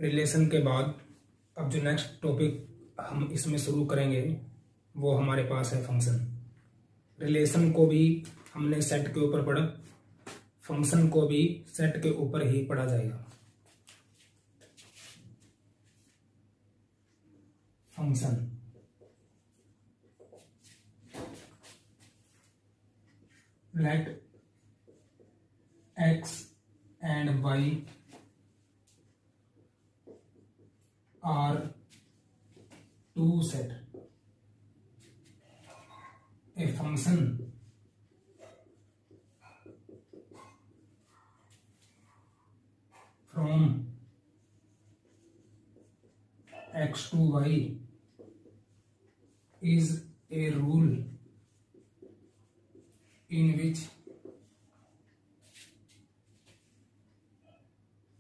Relation के बाद अब जो नेक्स्ट टॉपिक हम इसमें शुरू करेंगे वो हमारे पास है फंक्शन। रिलेशन को भी हमने सेट के ऊपर पढ़ा, फंक्शन को भी सेट के ऊपर ही पढ़ा जाएगा। Function let x and y are two set a function from x to y is a rule in which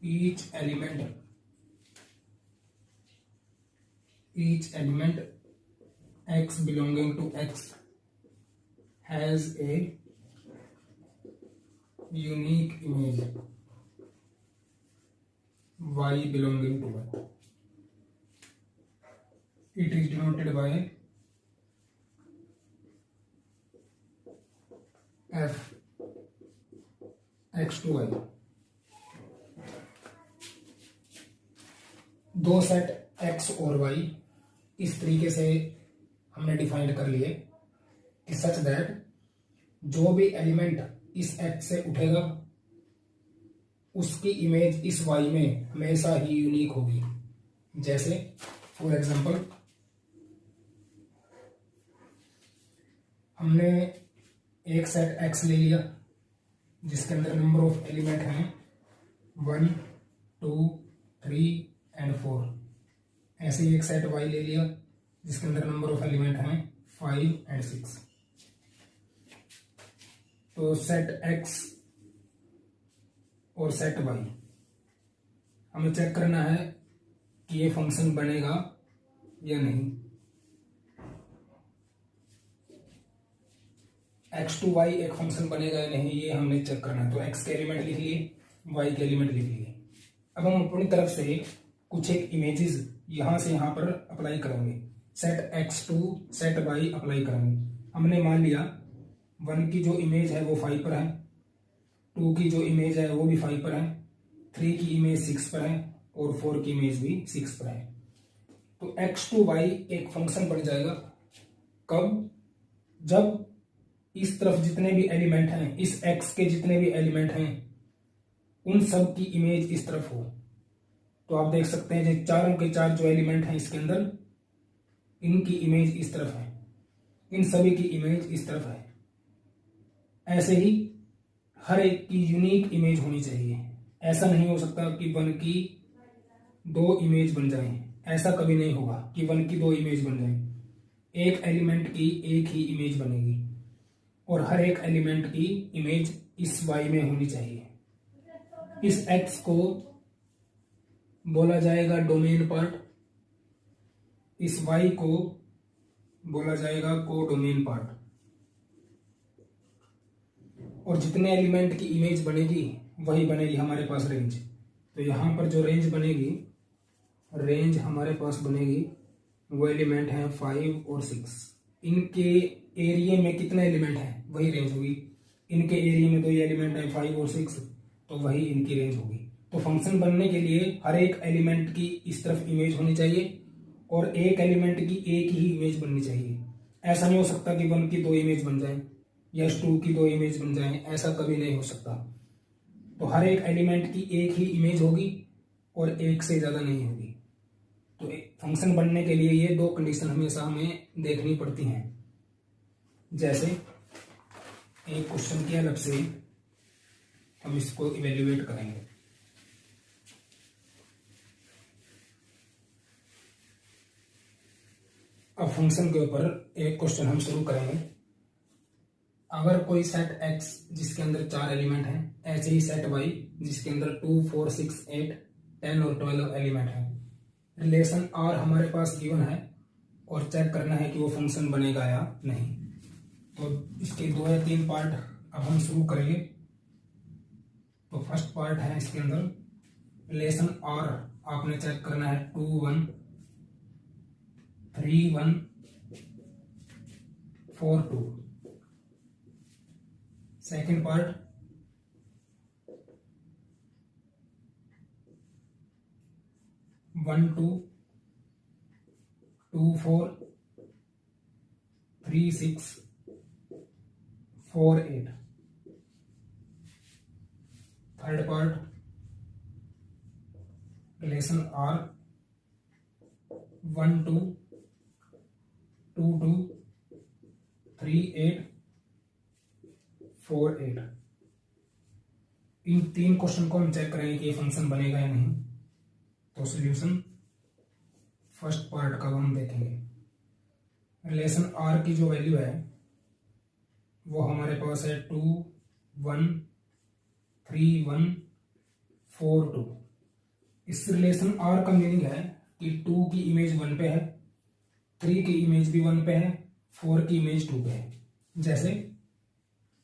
each element x belonging to x has a unique image y belonging to y. It is denoted by f x to y. दो set x और y इस तरीके से हमने defined कर लिए कि such that जो भी एलिमेंट इस x से उठेगा उसकी इमेज इस y में हमेशा ही यूनिक होगी। जैसे फॉर एग्जांपल हमने एक सेट x ले लिया जिसके अंदर नंबर ऑफ एलिमेंट हैं 1, 2, 3 एंड 4। ऐसे ही एक सेट y ले लिया जिसके अंदर नंबर ऑफ एलिमेंट हैं 5 एंड 6। तो सेट x और सेट y हमें चेक करना है कि ये फंक्शन बनेगा या नहीं। x टू y एक फंक्शन बनेगा या नहीं ये हमने चेक करना है। तो x के एलिमेंट लिख लिए, y के एलिमेंट लिख लिए। अब हम अपनी तरफ से कुछ एक इमेजेस यहां से यहां पर अप्लाई करेंगे। Set x to set y apply करेंगे। हमने मान लिया 1 की जो इमेज है वो 5 पर है, 2 की जो इमेज है वो भी 5 पर है, 3 की इमेज 6 पर है और 4 की इमेज भी 6 पर है। तो x टू y एक फंक्शन बन जाएगा कब? जब इस तरफ जितने भी एलिमेंट हैं, इस x के जितने भी एलिमेंट हैं उन सब की इमेज इस तरफ हो। तो आप देख सकते हैं जो चारों के चार जो एलिमेंट हैं इसके अंदर इनकी इमेज इस तरफ है, इन सभी की इमेज इस तरफ है। ऐसे ही हर एक की यूनिक इमेज होनी चाहिए। ऐसा नहीं हो सकता कि 1 की 2 इमेज बन जाए, ऐसा कभी नहीं होगा कि 1 की 2 इमेज बन जाए। एक एलिमेंट की एक ही इमेज बनेगी और हर एक एलिमेंट की इमेज इस y में होनी चाहिए। इस x को बोला जाएगा डोमेन पार्ट, इस y को बोला जाएगा कोडोमेन पार्ट। और जितने एलिमेंट की इमेज बनेगी वही बनेगी हमारे पास रेंज। तो यहां पर जो रेंज बनेगी, रेंज हमारे पास बनेगी वो एलिमेंट है 5 और 6। इनके एरिया में कितने एलिमेंट हैं वही रेंज होगी। इनके एरिया में तो ये एलिमेंट है 5 और 6, तो वही इनकी रेंज होगी। तो फंक्शन बनने के लिए हर एक एलिमेंट की इस तरफ इमेज होनी चाहिए और एक एलिमेंट की एक ही इमेज बननी चाहिए। ऐसा नहीं हो सकता कि 1 की 2 इमेज बन जाए या 2 की 2 इमेज बन जाए, ऐसा कभी नहीं हो सकता। तो हर एक एलिमेंट की एक ही इमेज होगी और एक से ज्यादा नहीं होगी। तो फंक्शन बनने के लिए ये 2 कंडीशन हमेशा हमें देखनी पड़ती हैं। जैसे एक क्वेश्चन की हेल्प से हम इसको इवेल्युएट करेंगे। अब फंक्शन के ऊपर एक क्वेश्चन हम शुरू करेंगे। अगर कोई सेट x जिसके अंदर 4 एलिमेंट हैं, ऐसे ही सेट y जिसके अंदर 2, 4, 6, 8, 10 और 12 एलिमेंट हैं, रिलेशन r हमारे पास गिवन है और चेक करना है कि वो फंक्शन बनेगा या नहीं। तो इसके 2 या 3 पार्ट अब हम शुरू करेंगे। तो फर्स्ट पार्ट है इसके अंदर रिलेशन आपने चेक करना है 2 1 3 1 4 2। Second part 1 2 2 4 3 6 4 8। Third part relation R 1 2 2 2 3 8 4 8। इन 3 क्वेश्चन को हम चेक करेंगे कि ये फंक्शन बनेगा या नहीं। तो सॉल्यूशन फर्स्ट पार्ट का हम देखेंगे। रिलेशन R की जो वैल्यू है वो हमारे पास है 2 1 3 1 4 2। इस रिलेशन R का मीनिंग है कि 2 की इमेज 1 पे है, 3 की इमेज भी 1 पे है, 4 की इमेज 2 पे है। जैसे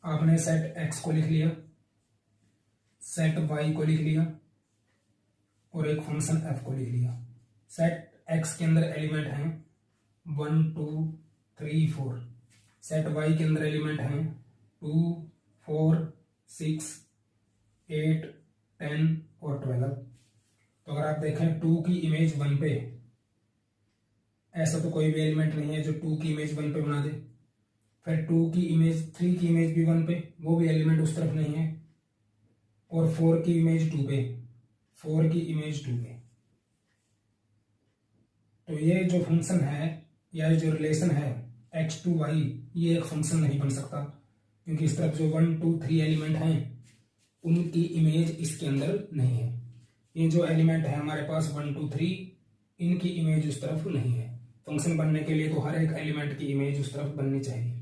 आपने सेट X को लिख लिया, सेट Y को लिख लिया और एक फंक्शन F को लिख लिया। सेट X के अंदर एलिमेंट हैं 1 2 3 4। सेट Y के अंदर एलिमेंट हैं 2 4 6 8 10 और 12। तो अगर आप देखें 2 की इमेज 1 पे, ऐसा तो कोई भी एलिमेंट नहीं है जो 2 की इमेज 1 पे बना दे। फिर 2 की इमेज 3 की इमेज भी 1 पे, वो भी एलिमेंट उस तरफ नहीं है। और 4 की इमेज 2 पे, 4 की इमेज 2 पे। तो ये जो फंक्शन है या जो रिलेशन है x टू y, ये एक फंक्शन नहीं बन सकता, क्योंकि इस तरफ जो 1 2 3 एलिमेंट हैं उनकी इमेज इसके अंदर नहीं है। ये जो एलिमेंट है हमारे पास 1 2 3, इनकी इमेज उस तरफ नहीं है। फंक्शन बनने के लिए तो हर एक एलिमेंट की इमेज उस तरफ बननी चाहिए।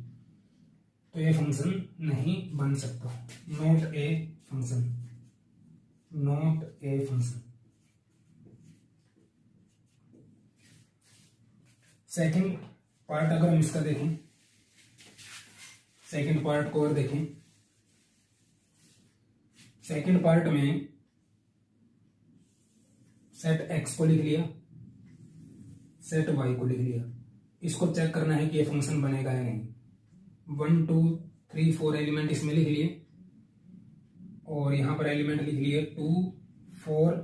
तो ये फंक्शन नहीं बन सकता। Not a function, not a function. Second part अगर हम इसका देखें, सेकंड पार्ट को और देखें। सेकंड पार्ट में सेट x को लिख लिया, सेट y को लिख लिया। इसको चेक करना है कि ये फंक्शन बनेगा या नहीं। 1 2 3 4 एलिमेंट इसमें लिख लिए और यहां पर एलिमेंट लिख लिए 2 4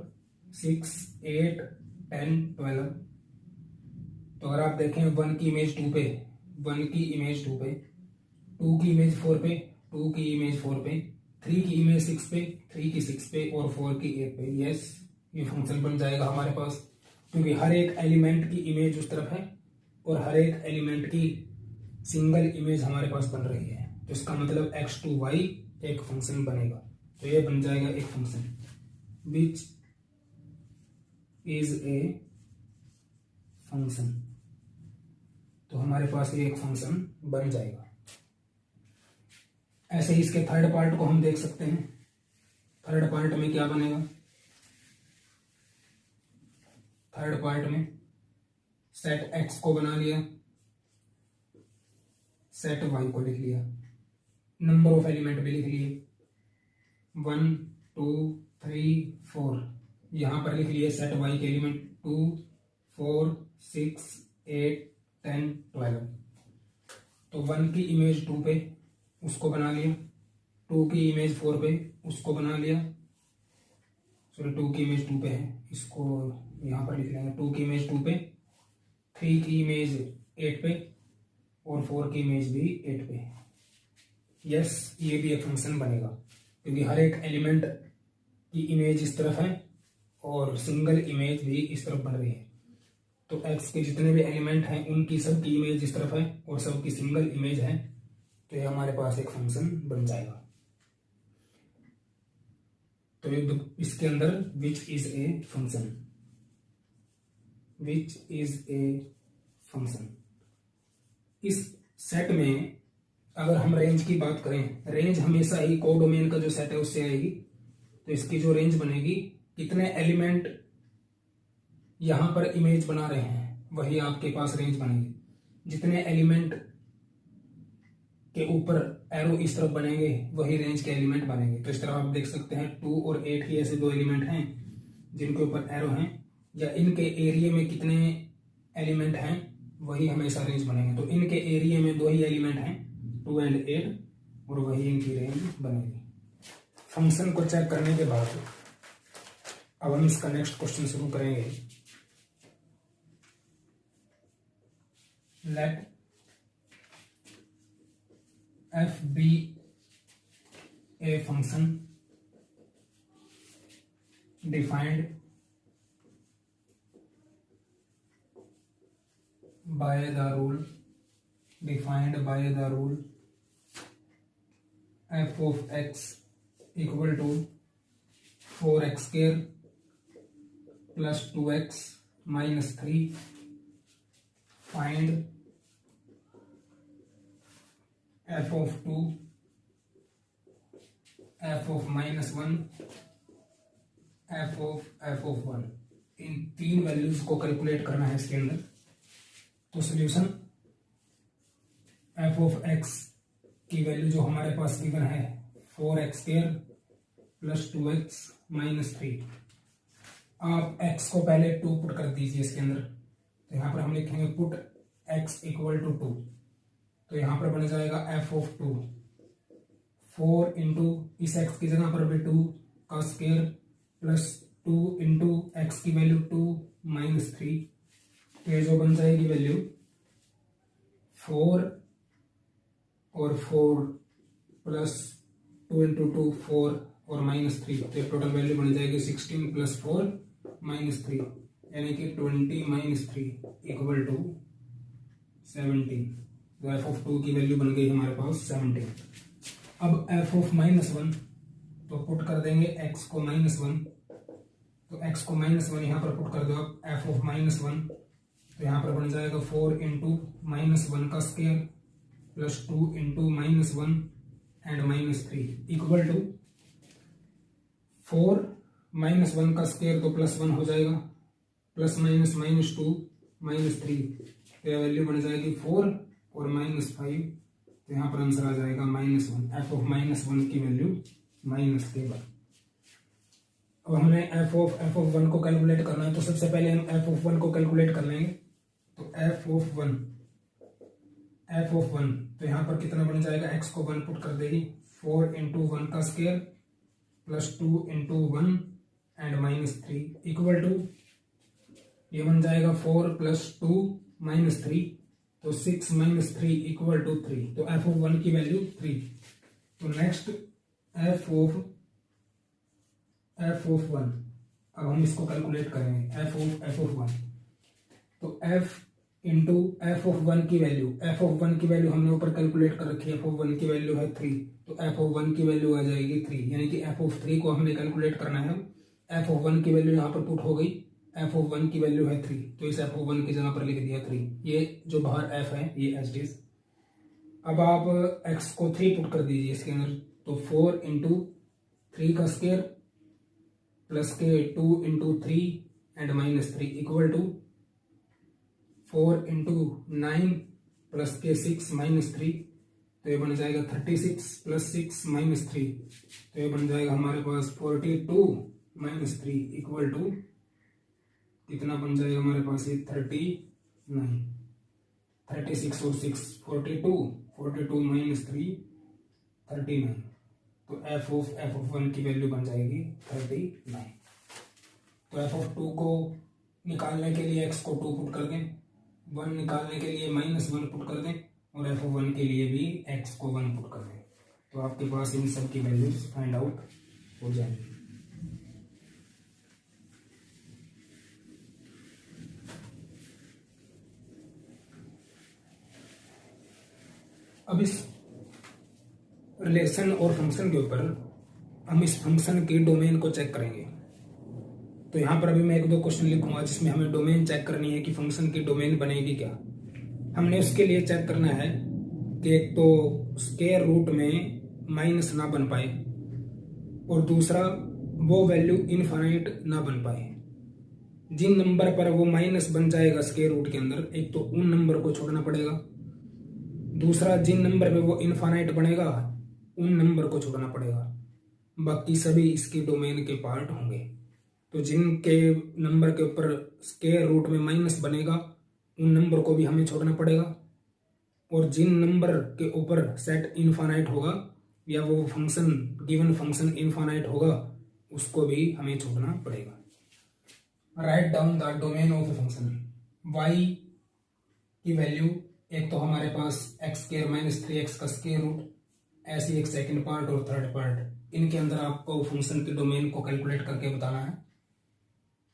6 8 10 12। तो अगर आप देखें 1 की इमेज 2 पे, 1 की इमेज 2 पे, 2 की इमेज 4 पे, 2 की इमेज 4 पे, 3 की इमेज 6 पे, 3 की 6 पे और 4 की 8 पे। यस, ये फंक्शन बन जाएगा हमारे पास, क्योंकि हर एक एलिमेंट की इमेज उस तरफ है और हर एक एलिमेंट की सिंगल इमेज हमारे पास बन रही है। तो इसका मतलब x टू y एक फंक्शन बनेगा। तो ये बन जाएगा एक function which is a function. तो हमारे पास ये एक फंक्शन बन जाएगा। ऐसे ही इसके थर्ड पार्ट को हम देख सकते हैं। थर्ड पार्ट में क्या बनेगा? थर्ड पार्ट में सेट x को बना लिया, सेट y को लिख लिया, नंबर ऑफ एलिमेंट भी लिख लिए 1 2 3 4। यहां पर लिख लिए सेट y के एलिमेंट 2 4 6 8 10 12। तो 1 की इमेज 2 पे उसको बना लिया, 2 की इमेज 4 पे उसको बना लिया। सॉरी, 2 की इमेज 2 पे है, इसको यहां पर लिख लेंगे। 2 की इमेज 2 पे, 3 की इमेज 8 पे और 4 की इमेज भी 8 पे। यस, ये भी एक फंक्शन बनेगा, क्योंकि हर एक एलिमेंट की इमेज इस तरफ है और सिंगल इमेज भी इस तरफ बन रही है। तो x के जितने भी एलिमेंट हैं उनकी सबकी इमेज इस तरफ है और सबकी सिंगल इमेज है। तो ये हमारे पास एक फंक्शन बन जाएगा। तो इसके अंदर which is a function, which is a function. इस सेट में अगर हम रेंज की बात करें, रेंज हमेशा ही कोडोमेन का जो सेट है उससे आएगी। तो इसकी जो रेंज बनेगी, कितने एलिमेंट यहां पर इमेज बना रहे हैं वही आपके पास रेंज बनेगी। जितने एलिमेंट के ऊपर एरो इस तरफ बनेंगे वही रेंज के एलिमेंट बनेंगे। तो इस तरह आप देख सकते हैं 2 और 8 ही ऐसे दो एलिमेंट हैं जिनके ऊपर एरो हैं या इनके एरिया में कितने एलिमेंट हैं वही हमेशा रेंज बनेंगे। तो इनके एरिया में 2 ही एलिमेंट हैं 2 और 8 और वही इनकी रेंज बनेगी। फंक्शन को चेक करने के बाद अब हम इसका नेक्स्ट क्वेश्चन शुरू करेंगे। Let f be a function defined by the rule f of x equal to 4x square plus 2x minus 3. Find f of 2, f of minus 1, f of 1। In 3 values को calculate करना है इसके अंदर। तो solution f of x की value जो हमारे पास given है 4x square plus 2x minus 3। आप x को पहले 2 पुट कर दीजिए इसके अंदर। तो यहाँ पर हम लिखेंगे पुट x इक्वल टू 2। तो यहाँ पर बन जाएगा f ऑफ 2 4 इंटू इस x की जगह पर भी 2 का स्क्वायर प्लस 2 इंटू एक्स की वैल्यू 2 माइनस 3। तो ये जो बन जाएगी वैल्यू 4 और 4 प्लस 2 इंटू 2 4 और माइनस 3। तो टोटल वैल्यू बन जाएगी 16 प्लस 4 माइनस 3 यानी कि 20 माइनस 3 इक्वल टू 17। तो एफ ऑफ 2 की वैल्यू बन गई हमारे पास 17। अब एफ ऑफ माइनस 1 तो पुट कर देंगे x को माइनस 1। तो x को माइनस 1 यहाँ पर पुट कर दो आप एफ ऑफ माइनस 1। तो यहाँ पर बन जाएगा 4 इंटू माइनस 1 का square plus 2 into minus 1 and minus 3 equal to 4 minus 1 का स्क्वायर तो प्लस 1 हो जाएगा प्लस माइनस माइनस 2 माइनस 3। तो यह वैल्यू बन जाएगी 4 और माइनस 5। तो यहाँ पर आंसर आ जाएगा माइनस 1। एफ ऑफ माइनस 1 की वैल्यू माइनस के बाद। अब हमें एफ ऑफ 1 को कैलकुलेट करना है। तो सबसे पहले हम एफ ऑफ 1 को कैलकुलेट कर लेंगे। तो एफ ऑफ 1 तो यहाँ पर कितना बन जाएगा x को 1 पुट कर देगी 4 इंटू 1 का square plus 2 into 1 and minus 3 equal to ये बन जाएगा 4 प्लस 2 माइनस 3। तो 6 माइनस 3 इक्वल टू 3। तो एफ ऑफ 1 की वैल्यू 3। तो नेक्स्ट एफ ऑफ 1 अब हम इसको कैलकुलेट करेंगे एफ ऑफ 1। तो f इंटू एफ ऑफ 1 की वैल्यू हमने ऊपर कैलकुलेट कर रखी है। एफ ऑफ 1 की वैल्यू है 3। तो एफ ऑफ 1 की वैल्यू आ जाएगी 3 यानी कि एफ ऑफ 3 को हमने कैलकुलेट करना है। एफ ऑफ 1 की वैल्यू यहाँ पर पुट हो गई। एफ ऑफ 1 की वैल्यू है 3। तो इस एफ ऑफ 1 की जगह पर लिख दिया 3। ये जो बाहर f है ये एच डी। अब आप x को 3 पुट कर दीजिए इसके अंदर। तो 4 इंटू 3 का square plus k 2 into 3 and minus 3 equal to 4 into 9 plus k 6 minus 3। तो ये बन जाएगा 36 प्लस 6 माइनस 3। तो ये बन जाएगा हमारे पास 42 माइनस 3 इक्वल टू कितना बन जाएगा हमारे पास ये 39। 36 और 6 42 माइनस 3 39। तो एफ ऑफ 1 की वैल्यू बन जाएगी 39। तो एफ ऑफ 2 को निकालने के लिए x को 2 पुट कर दें, 1 निकालने के लिए माइनस 1 पुट कर दें और एफ ऑफ 1 के लिए भी x को 1 पुट कर दें। तो आपके पास इन सब की वैल्यूज फाइंड आउट हो जाएंगी। अब इस रिलेशन और फंक्शन के ऊपर हम इस फंक्शन के डोमेन को चेक करेंगे। तो यहाँ पर अभी मैं 1-2 क्वेश्चन लिखूंगा जिसमें हमें डोमेन चेक करनी है कि फंक्शन की डोमेन बनेगी क्या। हमने उसके लिए चेक करना है कि एक तो स्क्वायर रूट में माइनस ना बन पाए और दूसरा वो वैल्यू इनफाइनाइट ना बन पाए। जिन नंबर पर वो माइनस बन जाएगा स्क्वायर रूट के अंदर, एक तो उन नंबर को छोड़ना पड़ेगा, दूसरा जिन नंबर पे वो इनफाइनाइट बनेगा उन नंबर को छोड़ना पड़ेगा। बाकी सभी इसकी डोमेन के पार्ट होंगे। तो जिनके नंबर के ऊपर स्क्वायर रूट में माइनस बनेगा उन नंबर को भी हमें छोड़ना पड़ेगा, और जिन नंबर के ऊपर सेट इनफाइनाइट होगा या वो फंक्शन गिवन फंक्शन इनफाइनाइट होगा उसको भी हमें छोड़ना पड़ेगा। Write down the domain of a function. y की वैल्यू एक तो हमारे पास एक्स स्क्वायर माइनस 3x का स्क्वायर रूट, ऐसी एक सेकंड पार्ट और थर्ड पार्ट, इनके अंदर आपको फंक्शन के डोमेन को कैलकुलेट करके बताना है।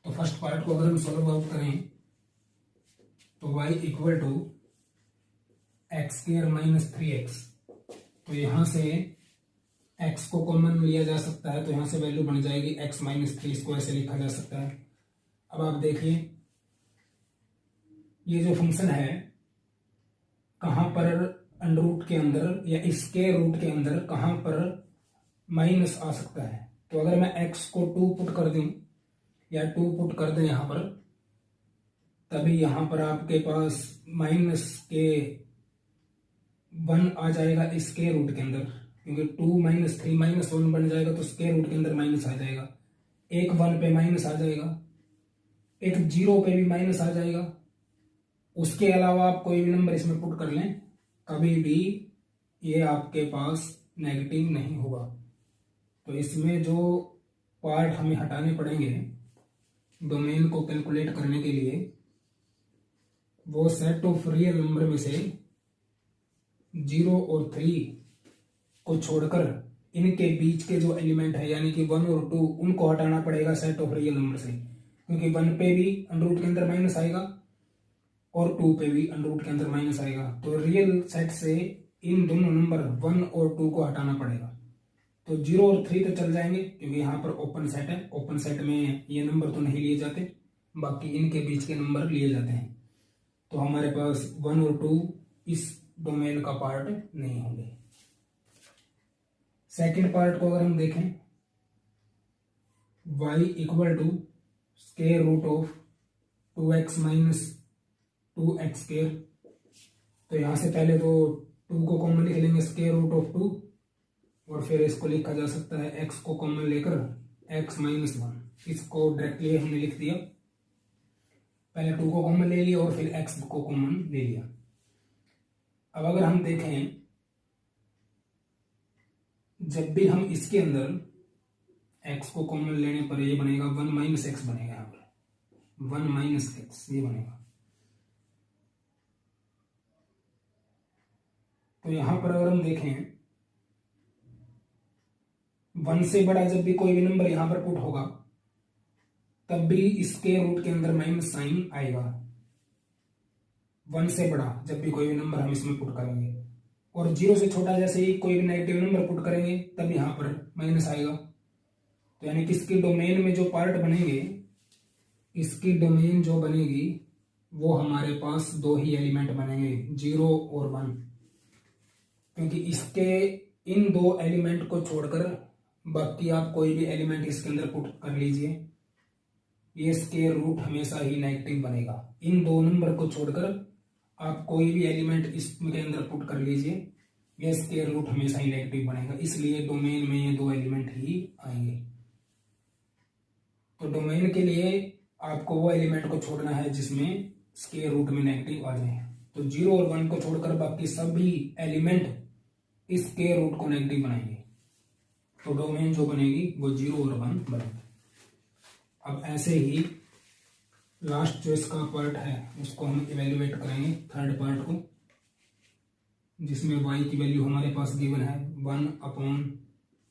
तो फर्स्ट पार्ट को अगर हम सॉल्व आउट करें तो y equal to x square minus 3x, तो यहां से x को कॉमन लिया जा सकता है, तो यहां से वैल्यू बन जाएगी x माइनस 3, इसको ऐसे लिखा जा सकता है। अब आप देखिए ये जो फंक्शन है कहां पर अंडर रूट के अंदर या स्क्वायर रूट के अंदर कहां पर माइनस आ सकता है। तो अगर मैं x को 2 पुट कर दूं या 2 पुट कर दें यहां पर, तभी यहां पर आपके पास माइनस के 1 आ जाएगा स्क्वायर रूट के अंदर, क्योंकि 2 माइनस 3 माइनस 1 बन जाएगा तो स्क्वायर रूट के अंदर माइनस आ जाएगा। एक 1 पे माइनस आ जाएगा, एक 0 पे भी माइनस आ जाएगा। उसके अलावा आप कोई भी नंबर इसमें पुट कर लें, कभी भी ये आपके पास नेगेटिव नहीं होगा। तो इसमें जो पार्ट हमें हटाने पड़ेंगे डोमेन को कैलकुलेट करने के लिए, वो सेट ऑफ रियल नंबर में से 0 और 3 को छोड़कर इनके बीच के जो एलिमेंट है यानी कि 1 और 2 उनको हटाना पड़ेगा सेट ऑफ रियल नंबर से, क्योंकि 1 पे भी अंडर रूट के अंदर माइनस आएगा और 2 पे भी अंडर रूट के अंदर माइनस आएगा। तो रियल सेट से इन दोनों नंबर 1 और 2 को हटाना पड़ेगा। तो 0 और 3 तो चल जाएंगे क्योंकि यहाँ पर ओपन सेट है, ओपन सेट में ये नंबर तो नहीं लिए जाते, बाकी इनके बीच के नंबर लिए जाते हैं। तो हमारे पास 1 और 2 इस डोमेन का पार्ट नहीं होंगे। सेकेंड पार्ट को अगर हम देखें, y equal to square root of 2x minus 2x square, तो यहां से पहले तो 2 को कॉमन लिख लेंगे स्क्वायर रूट ऑफ 2, और फिर इसको लिखा जा सकता है x को कॉमन लेकर x माइनस 1, इसको डायरेक्टली हमने लिख दिया। पहले 2 को कॉमन ले लिया और फिर x को कॉमन ले लिया। अब अगर हम देखें, जब भी हम इसके अंदर x को कॉमन लेने पर ये बनेगा 1 माइनस एक्स बनेगा, यहाँ पर 1 माइनस एक्स ये बनेगा। तो यहां पर अगर हम देखें 1 से बड़ा जब भी कोई भी नंबर यहां पर पुट होगा तब भी इसके रूट के अंदर माइनस साइन आएगा। 1 से बड़ा जब भी कोई भी नंबर हम इसमें पुट करेंगे, और 0 से छोटा जैसे ही कोई भी नेगेटिव नंबर पुट करेंगे तब यहां पर माइनस आएगा। तो यानी कि इसकी डोमेन में जो पार्ट बनेंगे, इसकी डोमेन जो बनेगी वो हमारे पास 2 ही एलिमेंट बनेंगे, 0 और 1, क्योंकि इसके इन 2 एलिमेंट को छोड़कर बाकी आप कोई भी एलिमेंट इसके अंदर पुट कर लीजिए, ये स्क्वायर रूट हमेशा ही नेगेटिव बनेगा। इन 2 नंबर को छोड़कर आप कोई भी एलिमेंट इसके अंदर पुट कर लीजिए, ये स्क्वायर रूट हमेशा ही नेगेटिव बनेगा, इसलिए डोमेन में ये 2 एलिमेंट ही आएंगे। तो डोमेन के लिए आपको वो एलिमेंट को छोड़ना है जिसमें स्क्वायर रूट में नेगेटिव आ जाए। तो 0 और 1 को छोड़कर बाकी सभी एलिमेंट इस स्क्वायर रूट को नेगेटिव बनाएंगे, तो डोमेन जो बनेगी वो 0 और 1 बनेगी। अब ऐसे ही लास्ट जो इसका पार्ट है उसको हम इवेल्युएट करेंगे, थर्ड पार्ट को, जिसमें y की वैल्यू हमारे पास गिवन है 1 upon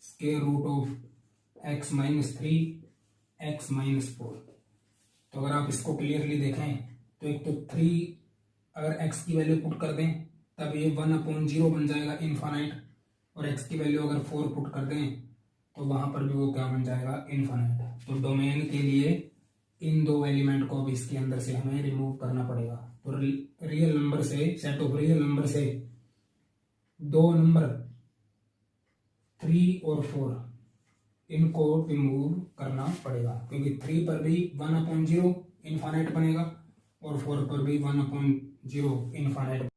square root of x minus 3 x minus 4। तो अगर आप इसको क्लियरली देखें तो एक तो 3 अगर x की वैल्यू पुट कर दें तब ये 1 अपॉन 0 बन जाएगा इनफाइनाइट, और x की वैल्यू अगर 4 पुट कर दें तो वहां पर भी वो क्या बन जाएगा, इनफाइनाइट। तो डोमेन के लिए इन 2 एलिमेंट को भी इसके अंदर से हमें रिमूव करना पड़ेगा। तो रियल नंबर से, सेट ऑफ रियल नंबर से 2 नंबर 3 और 4 इनको रिमूव करना पड़ेगा, क्योंकि 3 पर भी 1 अपॉन 0 इनफाइनाइट बनेगा और 4 पर भी 1 अपॉन 0 इनफाइनाइट।